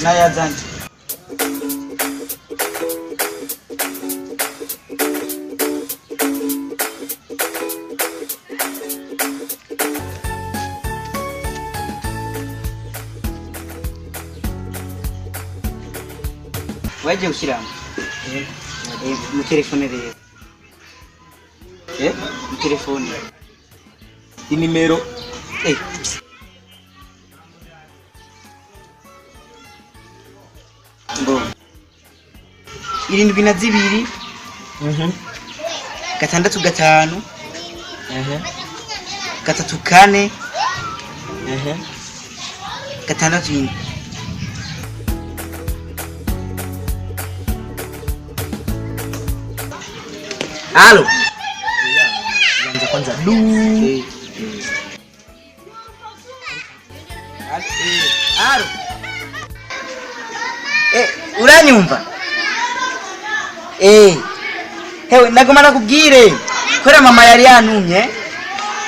nayazanye. Waje ushyiramo mu telefone rero mu telefone inimero ngo 72 gatandatu gatanu 3 4 gatandatu. Halo. Anza kwanza du. Halo. Uranyumva? Hewe nagomana kubwire. Kwera mama yari yanumye.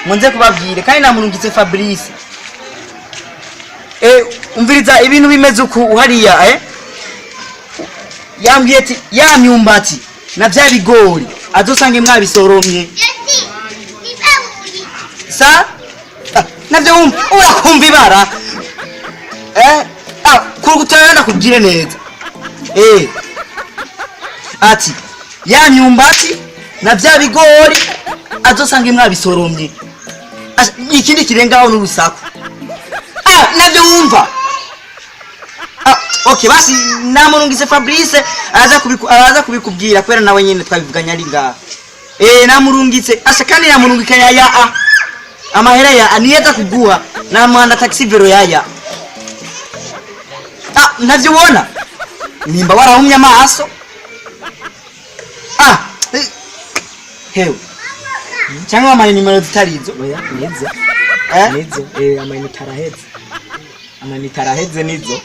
Ngonze kubabwire kandi namurungitse Fabrice. Umviriza ibintu bimeze uku uhariya yambwiye ati ya myumbati na bya bigori azosange mwabisoromye. Sa navyo urakumva ibara kurugutana kubwire neza ati ya myumbati na bya bigori azosange mwabisoromye. Ikindi kirengaho n'urusaku navyo wumva. Okay basi namurungise Fabrice araza kubikubwira kwera nawe nyene twabivuganya ari ngaha. Namurungitse kandi namurungika ya amahera ya niyeza kuguha na mwanda taxi vero ya navyo ubona nimba warahumye amaso. Hewe cyangwa amaye nimero zitarizo oya neza nizo amaye taraheze nizo